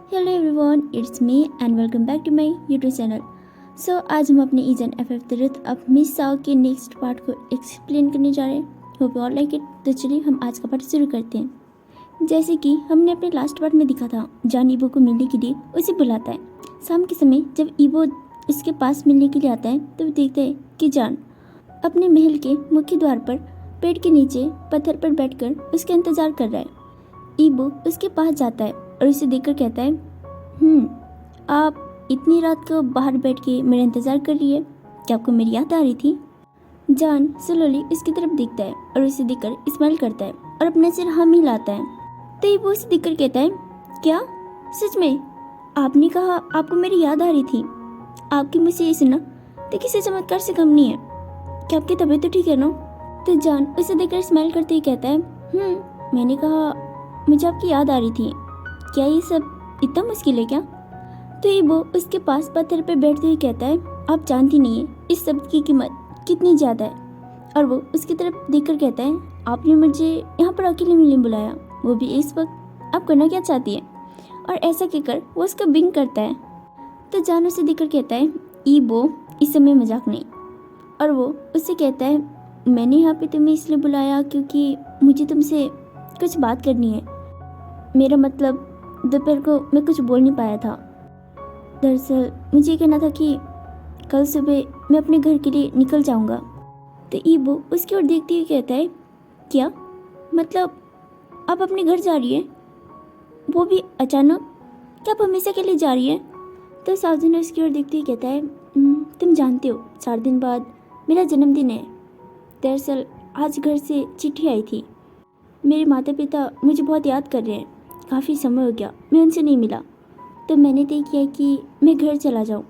Hello everyone, it's me and welcome back to my YouTube channel. So आज हम अपने ईजन एफएफ तरीत अब मिस साओ के नेक्स्ट पार्ट को एक्सप्लेन करने जा रहे हैं। Hope you all like it. तो चलिए हम आज का पार्ट शुरू करते हैं। जैसे कि हमने अपने लास्ट पार्ट में देखा था, जॉन ईबो को मिलने के लिए उसे बुलाता है। शाम के समय जब ईबो उसके पास मिलने के लिए आता है तो देखते हैं कि जॉन अपने महल के मुख्य द्वार पर पेड़ के नीचे पत्थर पर बैठकर उसका इंतजार कर रहा है। ईबो उसके पास जाता है और उसे देखकर कहता है, आप इतनी रात को बाहर बैठ के मेरा इंतजार कर रही है, क्या आपको मेरी याद आ रही थी? जॉन स्लोली उसकी तरफ देखता है और उसे देखकर स्माइल करता है और अपने सिर हाँ मिलाता है। तो ईबो उसे देखकर कहता है, क्या सच में आपने कहा आपको मेरी याद आ रही थी? आपकी मुझसे ये सुना तो किसी चमत्कार से कम नहीं है। क्या आपकी तबीयत तो ठीक है ना? तो जॉन उसे देखकर स्माइल करते ही कहता है, मैंने कहा मुझे आपकी याद आ रही थी। क्या ये सब इतना मुश्किल है क्या? तो ईबो उसके पास पत्थर पर बैठते हुए कहता है, आप जानती नहीं है इस शब्द की कीमत कितनी ज़्यादा है। और वो उसकी तरफ देखकर कहता है, आपने मुझे यहाँ पर अकेले मिलने बुलाया, वो भी इस वक्त। आप करना क्या चाहती है? और ऐसा कहकर वो उसका बिंग करता है। तो जॉन उसे देखकर कहता है, ईबो इस समय मजाक नहीं। और वो उससे कहता है, मैंने यहाँ पे तुम्हें इसलिए बुलाया क्योंकि मुझे तुमसे कुछ बात करनी है। मेरा मतलब दोपहर को मैं कुछ बोल नहीं पाया था। दरअसल मुझे ये कहना था कि कल सुबह मैं अपने घर के लिए निकल जाऊंगा। तो ईबो उसकी ओर देखते हुए कहता है, क्या मतलब आप अपने घर जा रही है, वो भी अचानक? क्या आप हमेशा के लिए जा रही है? तो साजन उसकी ओर देखते हुए कहता है, तुम जानते हो 4 दिन बाद मेरा जन्मदिन है। दरअसल आज घर से चिट्ठी आई थी। मेरे माता पिता मुझे बहुत याद कर रहे हैं। काफ़ी समय हो गया मैं उनसे नहीं मिला, तो मैंने तय किया कि मैं घर चला जाऊं।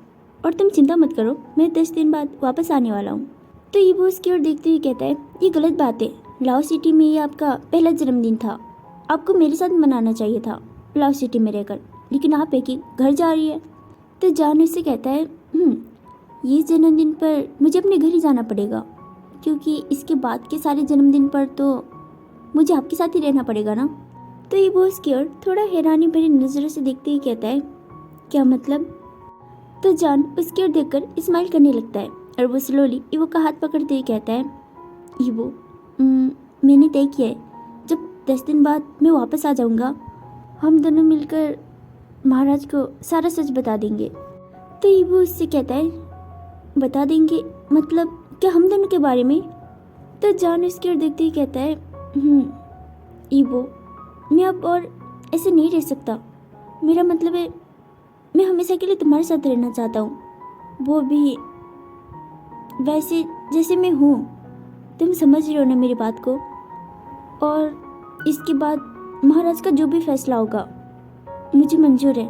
और तुम चिंता मत करो, मैं 10 दिन बाद वापस आने वाला हूं। तो ईबो उसकी ओर देखते हुए कहता है, ये गलत बात है। लाओ सिटी में ये आपका पहला जन्मदिन था, आपको मेरे साथ मनाना चाहिए था लाओ सिटी में रहकर, लेकिन आप एक ही घर जा रही है। तो जॉन उससे कहता है, ये जन्मदिन पर मुझे अपने घर ही जाना पड़ेगा, क्योंकि इसके बाद के सारे जन्मदिन पर तो मुझे आपके साथ ही रहना पड़ेगा ना। तो ईबो उसकी ओर थोड़ा हैरानी भरी नज़रों से देखते ही कहता है, क्या मतलब? तो जॉन उसकी ओर देखकर स्माइल करने लगता है और वो स्लोली ईबो का हाथ पकड़ते ही कहता है, ईबो मैंने तय किया है, जब 10 दिन बाद मैं वापस आ जाऊंगा, हम दोनों मिलकर महाराज को सारा सच बता देंगे। तो ईबो उससे कहता है, बता देंगे मतलब क्या हम दोनों के बारे में? तो जॉन उसकी ओर देखते ही कहता है, ईबो मैं अब और ऐसे नहीं रह सकता। मेरा मतलब है मैं हमेशा के लिए तुम्हारे साथ रहना चाहता हूँ, वो भी वैसे जैसे मैं हूँ। तुम समझ रहे हो ना मेरी बात को? और इसके बाद महाराज का जो भी फैसला होगा मुझे मंजूर है।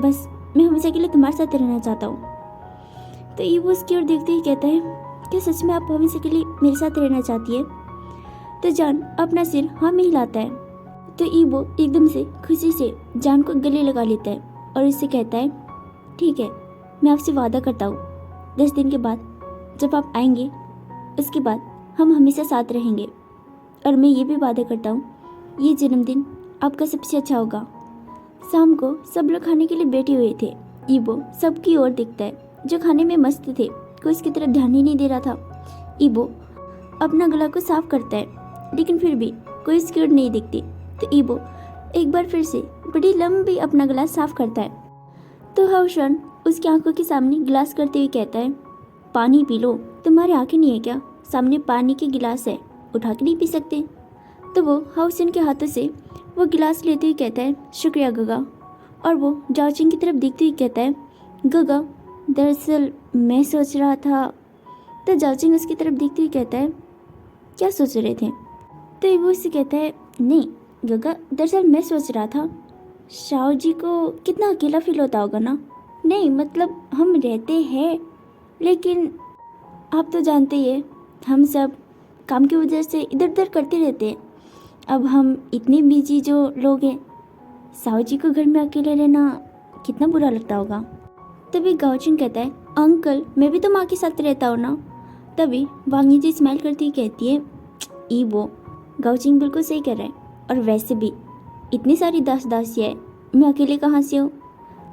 बस मैं हमेशा के लिए तुम्हारे साथ रहना चाहता हूँ। तो ईबो उसकी ओर देखते ही कहता है, क्या सच में आप हमेशा के लिए मेरे साथ रहना चाहती है? तो जॉन अपना सिर हाँ में हिलाता है। तो ईबो एकदम से खुशी से जॉन को गले लगा लेता है और उससे कहता है, ठीक है, मैं आपसे वादा करता हूँ 10 दिन के बाद जब आप आएंगे उसके बाद हम हमेशा साथ रहेंगे। और मैं ये भी वादा करता हूँ ये जन्मदिन आपका सबसे अच्छा होगा। शाम को सब लोग खाने के लिए बैठे हुए थे। ईबो सबकी ओर देखता है जो खाने में मस्त थे, कोई इसकी तरफ ध्यान ही नहीं दे रहा था। ईबो अपना गला को साफ करता है, लेकिन फिर भी कोई इसकी ओर नहीं देखती। तो ईबो एक बार फिर से बड़ी लंबी अपना गिलास साफ करता है। तो हाउशन उसकी आंखों के सामने गिलास करते हुए कहता है, पानी पी लो, तुम्हारी आंखें नहीं है क्या? सामने पानी के गिलास है, उठा के नहीं पी सकते? तो वो हाउसन के हाथों से वो गिलास लेते हुए कहता है, शुक्रिया गगा। और वो जाओचिंग की तरफ देखते हुए कहता है, गगा दरअसल मैं सोच रहा था। तो जाओचिंग उसकी तरफ देखते हुए कहता है, क्या सोच रहे थे? तो वो उससे कहता है, नहीं गगा, दरअसल मैं सोच रहा था शाओ जी को कितना अकेला फील होता होगा ना। नहीं मतलब हम रहते हैं, लेकिन आप तो जानते ही हैं हम सब काम की वजह से इधर उधर करते रहते हैं। अब हम इतने बिजी जो लोग हैं, शाओ जी को घर में अकेले रहना कितना बुरा लगता होगा। तभी गाओचिन कहता है, अंकल मैं भी तो माँ के साथ रहता हूँ ना। तभी वांगी जी स्माइल करती कहती है, ईबो गाओचिन बिल्कुल सही कह रहा है, और वैसे भी इतनी सारी दास दासियाँ है, मैं अकेले कहाँ से हूँ।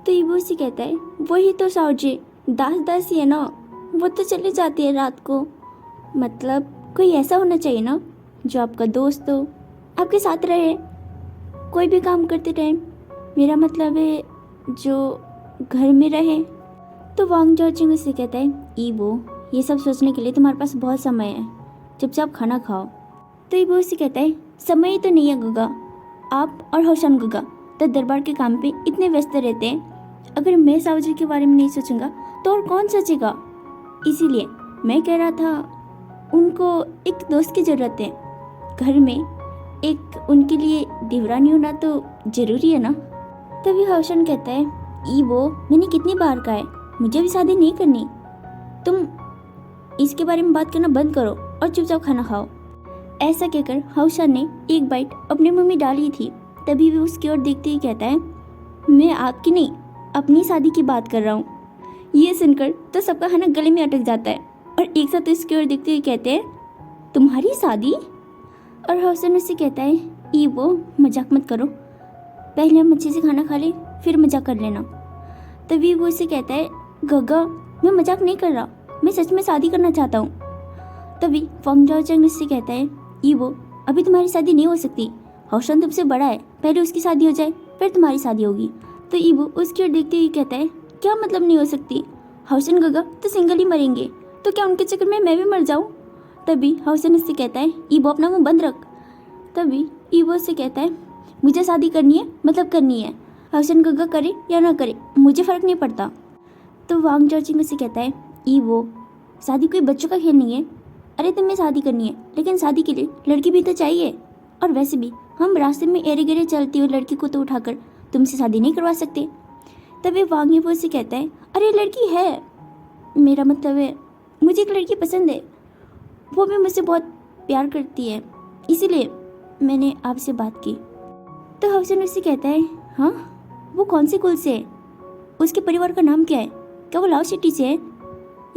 तो ईबो से कहता है वही तो साओजी, दास दास ही है ना, वो तो चली जाती है रात को। मतलब कोई ऐसा होना चाहिए ना जो आपका दोस्त हो, आपके साथ रहे, कोई भी काम करते टाइम, मेरा मतलब है जो घर में रहे। तो वांग जाओचिंग उससे कहता है ईबो, ये सब सोचने के लिए तुम्हारे पास बहुत समय है, चुपचाप खाना खाओ। तो ईबो उससे कहता है समय ही तो नहीं है गुगा, आप और हौशन गुगा तो दरबार के काम पे इतने व्यस्त रहते हैं, अगर मैं सावजी के बारे में नहीं सोचूंगा तो और कौन सोचेगा। इसीलिए मैं कह रहा था उनको एक दोस्त की ज़रूरत है, घर में एक उनके लिए देवरानी होना तो ज़रूरी है ना। तभी हौशन कहता है ईबो, मैंने कितनी बार कहा है मुझे भी शादी नहीं करनी, तुम इसके बारे में बात करना बंद करो और चुपचाप खाना खाओ। ऐसा कहकर हौशन ने एक बाइट अपने मुंह में डाली थी, तभी भी उसकी ओर देखते ही कहता है मैं आपकी नहीं अपनी शादी की बात कर रहा हूँ। ये सुनकर तो सबका खाना गले में अटक जाता है और एक साथ उसकी ओर देखते हुए कहते हैं तुम्हारी शादी। और हौसन उससे कहता है ईबो मजाक मत करो, पहले हम अच्छे से खाना खा लें फिर मजाक कर लेना। तभी वो उससे कहता है गगा मैं मजाक नहीं कर रहा, मैं सच में शादी करना चाहता हूँ। तभी वांग जाओचिंग उससे कहता है ईबो अभी तुम्हारी शादी नहीं हो सकती, हौशन तुमसे बड़ा है, पहले उसकी शादी हो जाए फिर तुम्हारी शादी होगी। तो ईबो उसकी ओर देखते हुए कहता है क्या मतलब नहीं हो सकती, हौसन गगा तो सिंगल ही मरेंगे, तो क्या उनके चक्कर में मैं भी मर जाऊँ। तभी हौसन उससे कहता है ईबो अपना मुंह बंद रख। तभी ईबो से कहता है मुझे शादी करनी है मतलब करनी है, हौसन गगा करे या ना करे मुझे फ़र्क नहीं पड़ता। तो वांग जाओचिंग उससे कहता है ईबो शादी कोई बच्चों का खेल नहीं है, अरे तुम्हें शादी करनी है लेकिन शादी के लिए लड़की भी तो चाहिए, और वैसे भी हम रास्ते में एरे गेरे चलती हुई लड़की को तो उठाकर तुमसे शादी नहीं करवा सकते। तभी वांग ईबो से कहता है अरे लड़की है, मेरा मतलब है मुझे एक लड़की पसंद है, वो भी मुझसे बहुत प्यार करती है, इसीलिए मैंने आपसे बात की। तो हौसन उससे कहता है हाँ वो कौन से कुल से है, उसके परिवार का नाम क्या है, क्या वो लाओ सिटी से है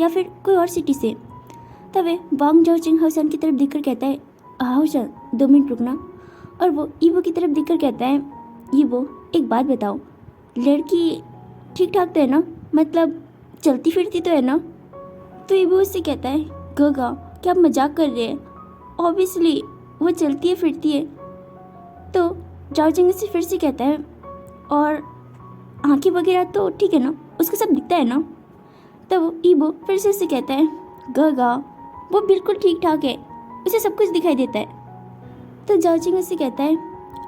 या फिर कोई और सिटी से। तभी वांग जाओचिंग हौसन की तरफ देखकर कहता है हौसन 2 मिनट रुकना, और वो ईबो की तरफ देखकर कहता है ईबो एक बात बताओ, लड़की ठीक ठाक तो है ना, मतलब चलती फिरती तो है ना। तो ईबो उससे कहता है गगा क्या आप मजाक कर रहे हैं, ऑब्वियसली वो चलती है फिरती है। तो जाओचिंग से फिर से कहता है और आंखें वगैरह तो ठीक है ना, उसको सब दिखता है ना। तब ईबो फिर से उससे कहता है गगा वो बिल्कुल ठीक ठाक है, उसे सब कुछ दिखाई देता है। तो जाओचिंग उससे कहता है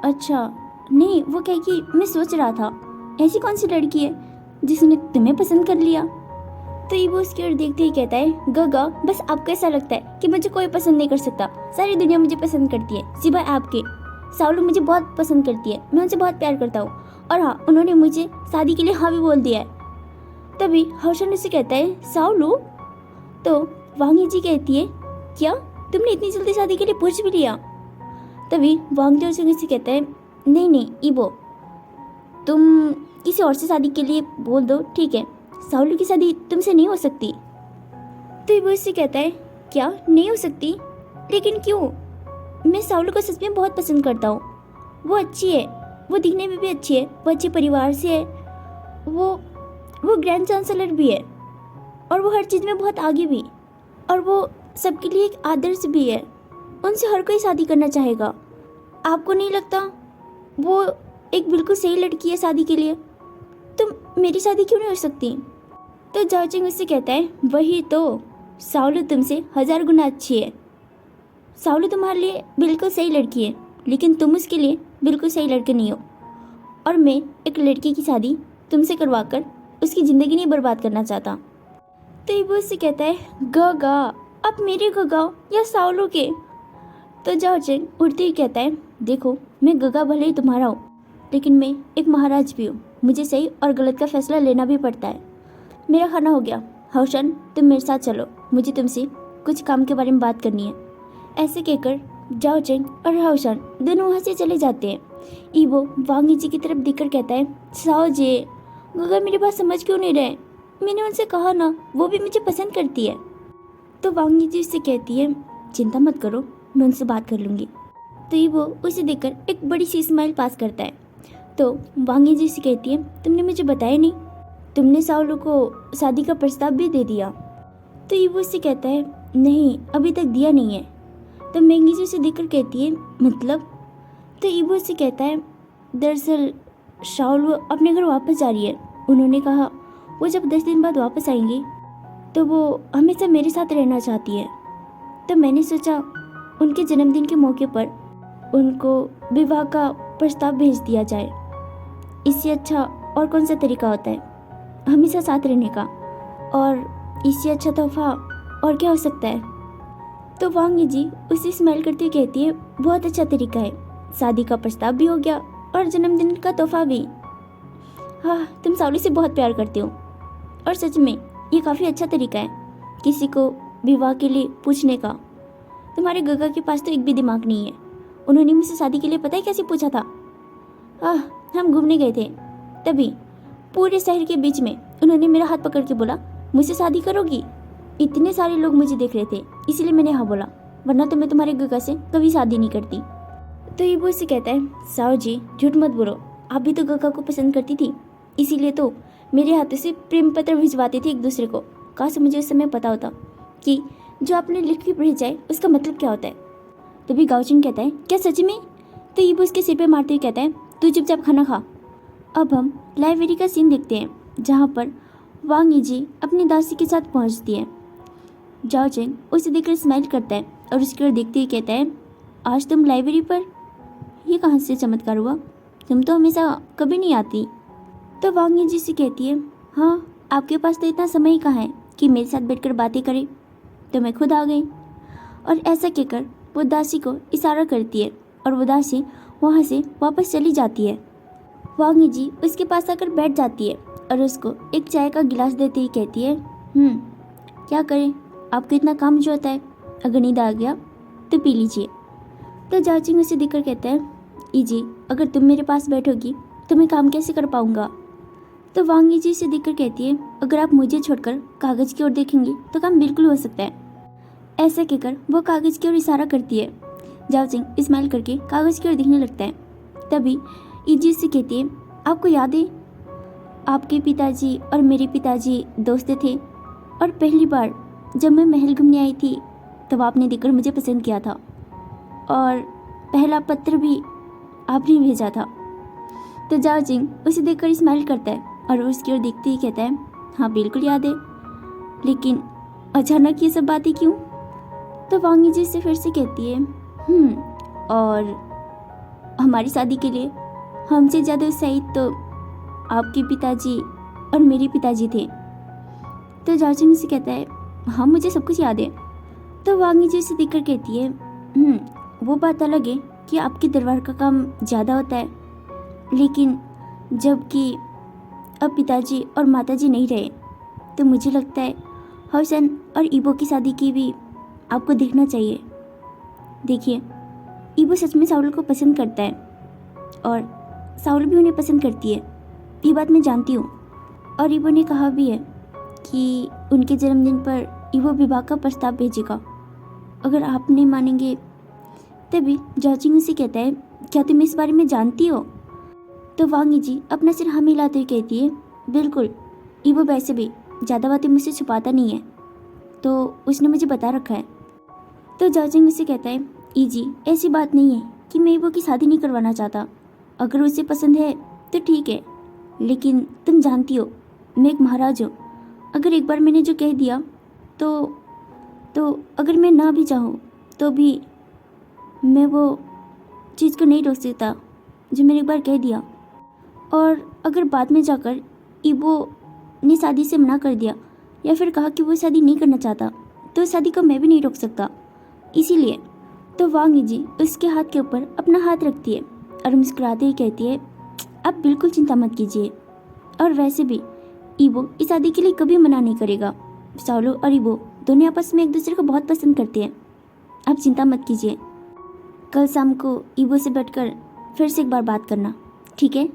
अच्छा नहीं वो कहे कि मैं सोच रहा था ऐसी कौन सी लड़की है जिसने तुम्हें पसंद कर लिया। तो ईबो उसकी ओर देखते ही कहता है गगा बस आपको ऐसा लगता है कि मुझे कोई पसंद नहीं कर सकता, सारी दुनिया मुझे पसंद करती है सिवाय आपके। साउलू मुझे बहुत पसंद करती है, मैं उनसे बहुत प्यार करता हूँ, और हाँ उन्होंने मुझे शादी के लिए हाँ भी बोल दिया है। तभी हौशन उससे कहता है साउलू। तो वांग जी कहती है क्या तुमने इतनी जल्दी शादी के लिए पूछ भी लिया। तभी वांग जाओचिंग उससे कहता है नहीं ईबो तुम किसी और से शादी के लिए बोल दो ठीक है, साउलू की शादी तुमसे नहीं हो सकती। तो ईबो उससे कहता है क्या नहीं हो सकती, लेकिन क्यों, मैं साउलू को सच में बहुत पसंद करता हूँ, वो अच्छी है, वो दिखने में भी अच्छी है, वो अच्छे परिवार से है, वो ग्रैंड चांसलर भी है, और वो हर चीज़ में बहुत आगे भी, और वो सबके लिए एक आदर्श भी है, उनसे हर कोई शादी करना चाहेगा। आपको नहीं लगता वो एक बिल्कुल सही लड़की है शादी के लिए, तो मेरी शादी क्यों नहीं हो सकती। तो जाओचिंग उससे कहता है वही तो, साउलू तुमसे 1000 गुना अच्छी है, साउलू तुम्हारे लिए बिल्कुल सही लड़की है, लेकिन तुम उसके लिए बिल्कुल सही लड़के नहीं हो, और मैं एक लड़की की शादी तुमसे करवाकर उसकी ज़िंदगी नहीं बर्बाद करना चाहता। तो ईबो उससे कहता है गगा आप मेरे गगा या साउलू के। तो जाओचिंग उड़ते ही कहता है देखो मैं गगा भले ही तुम्हारा हूँ, लेकिन मैं एक महाराज भी हूँ, मुझे सही और गलत का फैसला लेना भी पड़ता है। मेरा खाना हो गया, हौशन तुम मेरे साथ चलो, मुझे तुमसे कुछ काम के बारे में बात करनी है। ऐसे कहकर जाओचिंग और हौशन दोनों वहाँ से चले जाते हैं। ईबो वांग जी की तरफ देखकर कहता है साओ जी गगा मेरी बात समझ क्यों नहीं रहे, मैंने उनसे कहा ना वो भी मुझे पसंद करती है। तो वांग जी उससे कहती है चिंता मत करो मैं उनसे बात कर लूँगी। तो ईबो उसे देखकर एक बड़ी सी स्माइल पास करता है। तो वांगी जी से कहती है, तुमने मुझे बताया नहीं, तुमने साउलू को शादी का प्रस्ताव भी दे दिया। तो ईबो उससे कहता है, नहीं अभी तक दिया नहीं है। तो मैंगी जी उसे देखकर कहती है, मतलब? तो ईबो उससे कहता है, दरअसल शाउलू अपने घर वापस जा रही है। उन्होंने कहा वो जब 10 दिन बाद वापस आएंगी तो वो हमेशा मेरे साथ रहना चाहती है। तो मैंने सोचा उनके जन्मदिन के मौके पर उनको विवाह का प्रस्ताव भेज दिया जाए। इससे अच्छा और कौन सा तरीका होता है हमेशा साथ रहने का, और इससे अच्छा तोहफा और क्या हो सकता है। तो वांगी जी उसे स्माइल करते हुए कहती है, बहुत अच्छा तरीका है, शादी का प्रस्ताव भी हो गया और जन्मदिन का तोहफा भी। हाँ, तुम साउली से बहुत प्यार करते हो, और सच में ये काफ़ी अच्छा तरीका है किसी को विवाह के लिए पूछने का। तुम्हारे गगा के पास तो एक भी दिमाग नहीं है। उन्होंने मुझसे शादी के लिए पता है कैसे पूछा था? हम घूमने गए थे, तभी पूरे शहर के बीच में उन्होंने मेरा हाथ पकड़ के बोला, मुझसे शादी करोगी? इतने सारे लोग मुझे देख रहे थे, इसीलिए मैंने हाँ बोला, वरना तो मैं तुम्हारे गगा से कभी शादी नहीं करती। तो ये वो उससे कहता है, साहु जी झूठ मत बोलो, आप भी तो गगा को पसंद करती थी, इसीलिए तो मेरे हाथों से प्रेम पत्र भिजवाते थे एक दूसरे को। काश मुझे उस समय पता होता कि जो आपने लिख के भेजा है उसका मतलब क्या होता है। तभी गाउचिन कहता है, क्या सच में? तो ईबो उसके सिर पे मारते हुए कहता है, तू चुपचाप खाना खा। अब हम लाइब्रेरी का सीन देखते हैं जहाँ पर वांगी जी अपनी दासी के साथ पहुँचती है। जाओ चेंग उसे देखकर स्माइल करता है और उसकी ओर देखते हुए कहता है, आज तुम लाइब्रेरी पर? ये कहाँ से चमत्कार हुआ, तुम तो हमेशा कभी नहीं आती। तो वांगी जी से कहती है, हाँ आपके पास तो इतना समय ही कहाँ है कि मेरे साथ बैठकर बातें करें, तो मैं खुद आ गई। और ऐसा कहकर वो दासी को इशारा करती है और वो दासी वहाँ से वापस चली जाती है। वांगी जी उसके पास आकर बैठ जाती है और उसको एक चाय का गिलास देते ही कहती है, क्या करें, आपको इतना काम जो होता है, अगर नींद आ गया तो पी लीजिए। तो जाओचिंग उसे देखकर कहता है, ईजी अगर तुम मेरे पास बैठोगी तो मैं काम कैसे कर पाऊँगा। तो वांगी जी से देखकर कहती है, अगर आप मुझे छोड़कर कागज़ की ओर देखेंगी तो काम बिल्कुल हो सकता है। ऐसा कहकर वो कागज़ की ओर इशारा करती है। जाओचिंग स्माइल करके कागज़ की ओर देखने लगता है। तभी ईजी से कहती है, आपको याद है आपके पिताजी और मेरे पिताजी दोस्त थे, और पहली बार जब मैं महल घूमने आई थी तब आपने देखकर मुझे पसंद किया था, और पहला पत्र भी आपने भेजा था। तो जाओचिंग उसे देखकर स्माइल करता है और उसकी ओर देखते ही कहता है, हाँ बिल्कुल याद है, लेकिन अचानक ये सब बातें क्यों। तो वांगी जी से फिर से कहती है, और हमारी शादी के लिए हमसे ज़्यादा उत्साहित तो आपके पिताजी और मेरे पिताजी थे। तो जाओचिंग से कहता है, हाँ मुझे सब कुछ याद है। तो वांगी जी से देखकर कहती है, वो बात अलग है कि आपके दरबार का काम ज़्यादा होता है, लेकिन जबकि अब पिताजी और माताजी नहीं रहे तो मुझे लगता है हसन और ईबो की शादी की भी आपको देखना चाहिए। देखिए ईबो सच में साउल को पसंद करता है और साउल भी उन्हें पसंद करती है, ये बात मैं जानती हूँ। और ईबो ने कहा भी है कि उनके जन्मदिन पर ईबो विवाह का प्रस्ताव भेजेगा, अगर आप नहीं मानेंगे। तभी जाओचिंग से कहता है, क्या तुम इस बारे में जानती हो। तो वांगी जी अपना सिर हाँ मिलाते हुए कहती है, बिल्कुल, ईबो वैसे भी ज़्यादा बातें मुझसे छुपाता नहीं है, तो उसने मुझे बता रखा है। तो जाओचिंग से कहता है, ईजी ऐसी बात नहीं है कि मैं ईबो की शादी नहीं करवाना चाहता, अगर उसे पसंद है तो ठीक है, लेकिन तुम जानती हो मैं एक महाराज हूँ, अगर एक बार मैंने जो कह दिया तो अगर मैं ना भी चाहूँ तो भी मैं वो चीज़ को नहीं रोक सकता जो मैंने एक बार कह दिया। और अगर बाद में जाकर ईबो ने शादी से मना कर दिया या फिर कहा कि वो शादी नहीं करना चाहता तो उस शादी को मैं भी नहीं रोक सकता। इसीलिए तो वांगी जी उसके हाथ के ऊपर अपना हाथ रखती है और मुस्कुराते ही कहती है, आप बिल्कुल चिंता मत कीजिए, और वैसे भी ईबो इस शादी के लिए कभी मना नहीं करेगा। साउलो और ईबो दोनों आपस में एक दूसरे को बहुत पसंद करते हैं, आप चिंता मत कीजिए। कल शाम को ईबो से बैठकर फिर से एक बार बात करना, ठीक है।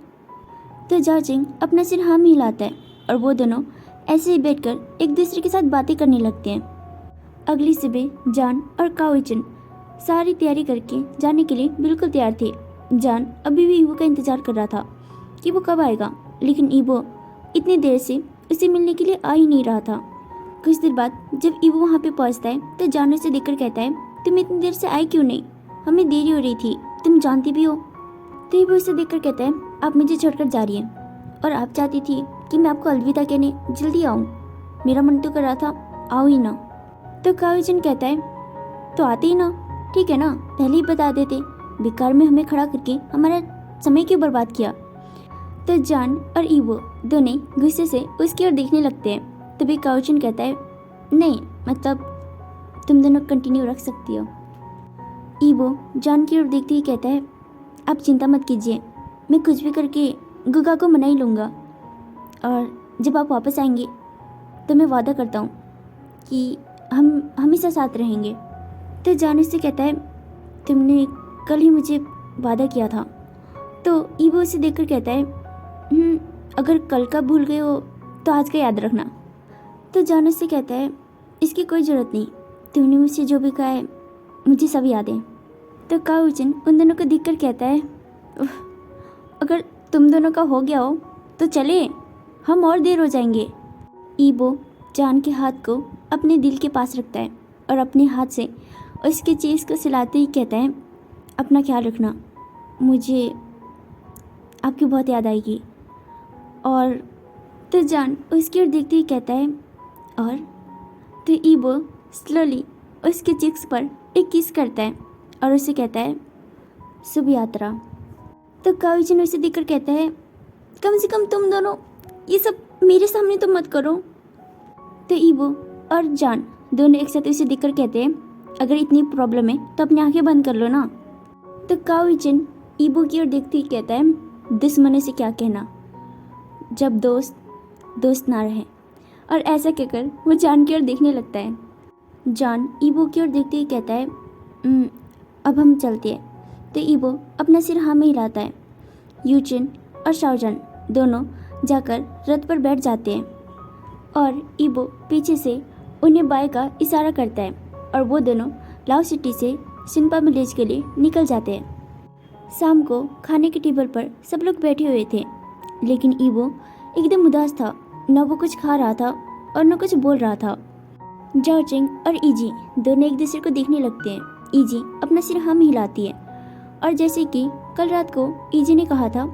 तो जाओचिंग अपना सिर हाँ में हिलाता है और वो दोनों ऐसे ही बैठकर एक दूसरे के साथ बातें करने लगते हैं। अगली सुबह जान और काओचन सारी तैयारी करके जाने के लिए बिल्कुल तैयार थे। जान अभी भी ईबो का इंतजार कर रहा था कि वो कब आएगा, लेकिन ईबो इतनी देर से उसे मिलने के लिए आ ही नहीं रहा था। कुछ देर बाद जब ईबो वहाँ पे पहुँचता है तो जान उसे देखकर कहता है, तुम इतनी देर से आए क्यों नहीं? हमें देरी हो रही थी, तुम जानती भी हो। तो ईबो उसे देखकर कहता है, आप मुझे छोड़कर जा रही हैं और आप चाहती थी कि मैं आपको अलविदा कहने जल्दी आऊँ। मेरा मन तो कर रहा था आओ ही ना। तो काओ-जन कहता है, तो आते ही ना, ठीक है ना, पहले ही बता देते, बेकार में हमें खड़ा करके हमारा समय क्यों बर्बाद किया। तो जान और ईबो दोनों गुस्से से उसकी ओर देखने लगते हैं। तभी काओ-जन कहता है, नहीं मतलब तुम दोनों कंटिन्यू रख सकती हो। ईबो जान की ओर देखते ही कहता है, आप चिंता मत कीजिए, मैं कुछ भी करके गुगा को मना ही लूँगा और जब आप वापस आएंगे तो मैं वादा करता हूँ कि हम हमेशा साथ रहेंगे। तो जान उससे कहता है, तुमने कल ही मुझे वादा किया था। तो ईबो उसे देखकर कहता है, अगर कल का भूल गए हो तो आज का याद रखना। तो जान उससे कहता है, इसकी कोई ज़रूरत नहीं, तुमने मुझसे जो भी कहा है मुझे सब याद है। तो काओ-जन उन दोनों को देखकर कहता है, अगर तुम दोनों का हो गया हो तो चले, हम और देर हो जाएंगे। ईबो जान के हाथ को अपने दिल के पास रखता है और अपने हाथ से उसके चेस्ट को सिलाते ही कहता है, अपना ख्याल रखना, मुझे आपकी बहुत याद आएगी। और तो जान उसकी ओर देखते ही कहता है, और तो ईबो स्लोली उसके चिक्स पर एक किस करता है और उसे कहता है, शुभ यात्रा। तो काओ-जन उसे देखकर कहता है, कम से कम तुम दोनों ये सब मेरे सामने तो मत करो। तो ईबो और जान दोनों एक साथ उसे देखकर कहते हैं, अगर इतनी प्रॉब्लम है तो अपनी आंखें बंद कर लो ना। तो काओ-जन ईबो की ओर देखते ही कहता है, दुश्मनों से क्या कहना जब दोस्त ना रहे। और ऐसा कहकर वो जान की ओर देखने लगता है। जान ईबो की ओर देखते ही कहता है, अब हम चलते हैं। तो ईबो अपना सिर हाँ में हिलाता है। यूचिन और शाओजन दोनों जाकर रथ पर बैठ जाते हैं और ईबो पीछे से उन्हें बाय का इशारा करता है और वो दोनों लाओ सिटी से सिनपा विलेज के लिए निकल जाते हैं। शाम को खाने के टेबल पर सब लोग बैठे हुए थे, लेकिन ईबो एकदम उदास था, न वो कुछ खा रहा था और न कुछ बोल रहा था। जाओचिंग और इजी दोनों एक दूसरे को देखने लगते हैं। इजी अपना सिर हाँ में हिलाती है और जैसे कि कल रात को इजी ने कहा था।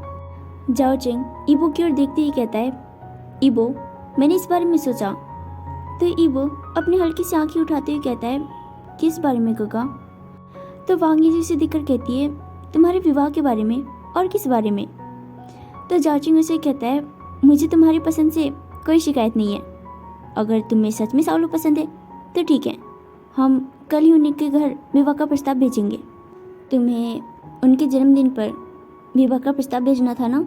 जाओचिंग ईबो की ओर देखते ही कहता है, ईबो मैंने इस बारे में सोचा। तो ईबो अपनी हल्की सी आंखें उठाते हुए कहता है, किस बारे में गुगा? तो वांग यी उसे देखकर कहती है, तुम्हारे विवाह के बारे में। और किस बारे में? तो जाओचिंग उसे कहता है, मुझे तुम्हारी पसंद से कोई शिकायत नहीं है। अगर तुम्हें सच में साओलू पसंद है तो ठीक है, हम कल ही उनके घर विवाह का प्रस्ताव भेजेंगे। तुम्हें उनके जन्मदिन पर विवाह का प्रस्ताव भेजना था ना?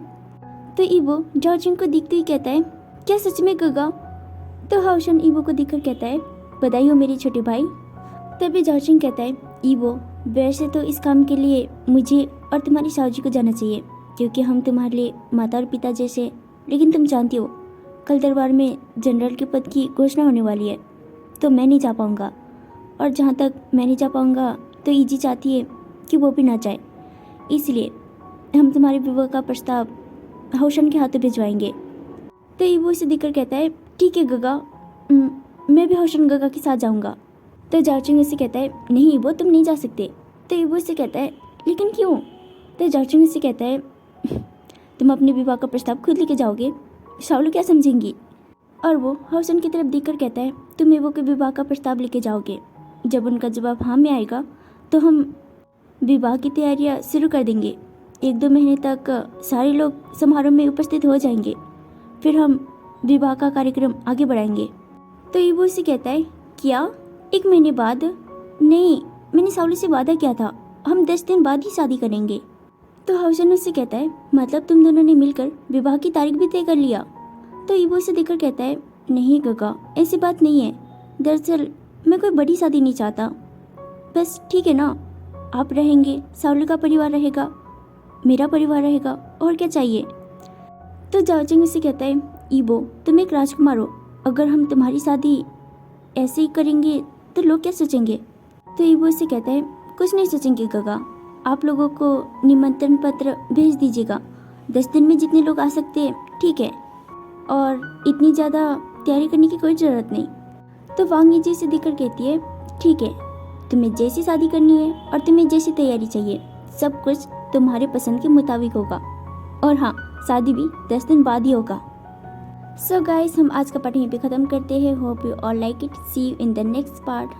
तो ईबो जाओचिंग को देखते ही कहता है, क्या सच में गुगा? तो हाओशन ईबो को देखकर कहता है, बधाई हो मेरे छोटे भाई। तभी जाओचिंग कहता है, ईबो वैसे तो इस काम के लिए मुझे और तुम्हारी साउजी को जाना चाहिए, क्योंकि हम तुम्हारे लिए माता और पिता जैसे, लेकिन तुम जानती हो कल दरबार में जनरल के पद की घोषणा होने वाली है, तो मैं नहीं जा पाऊँगा। और जहाँ तक मैं नहीं जा पाऊँगा तो इजी चाहती है कि वो भी ना जाए, इसलिए हम तुम्हारे विवाह का प्रस्ताव हाओशन के हाथों भिजवाएंगे। तो ईबो इसे देखकर कहता है, ठीक है गुगा, मैं भी हाओशन गुगा के साथ जाऊँगा। तो जाओचिंग उसे कहता है, नहीं ईबो तुम नहीं जा सकते। तो ईबो इसे कहता है, लेकिन क्यों? तो जाओचिंग इसे कहता है, तुम अपने विवाह का प्रस्ताव खुद लेके जाओगे, साओलू क्या समझेंगी? और वो हाओशन की तरफ देखकर कहता है, तुम ईबो के विवाह का प्रस्ताव लेके जाओगे, जब उनका जवाब हाँ में आएगा तो हम विवाह की तैयारियां शुरू कर देंगे। 1-2 महीने तक सारे लोग समारोह में उपस्थित हो जाएंगे, फिर हम विवाह का कार्यक्रम आगे बढ़ाएंगे। तो ईबो से कहता है, क्या 1 महीने बाद? नहीं, मैंने साओलू से वादा किया था, हम 10 दिन बाद ही शादी करेंगे। तो हाओशन उससे कहता है, मतलब तुम दोनों ने मिलकर विवाह की तारीख भी तय कर लिया? तो ईबो से देखकर कहता है, नहीं गुगा, ऐसी बात नहीं है। दरअसल मैं कोई बड़ी शादी नहीं चाहता, बस ठीक है ना, आप रहेंगे, साओलू का परिवार रहेगा, मेरा परिवार रहेगा, और क्या चाहिए? तो जाओचिंग उसे कहता है, ईबो तुम एक राजकुमार हो, अगर हम तुम्हारी शादी ऐसे ही करेंगे तो लोग क्या सोचेंगे? तो ईबो से कहता है, कुछ नहीं सोचेंगे गुगा, आप लोगों को निमंत्रण पत्र भेज दीजिएगा, 10 दिन में जितने लोग आ सकते हैं ठीक है, और इतनी ज़्यादा तैयारी करने की कोई ज़रूरत नहीं। तो वांग यीजी से देखकर कहती है ठीक है, तुम्हें जैसी शादी करनी है और तुम्हें जैसी तैयारी चाहिए सब कुछ तुम्हारे पसंद के मुताबिक होगा, और हाँ शादी भी 10 दिन बाद ही होगा। सो गाइस, हम आज का पार्ट यहीं पे ख़त्म करते हैं। Hope you all like it. See you in the next part.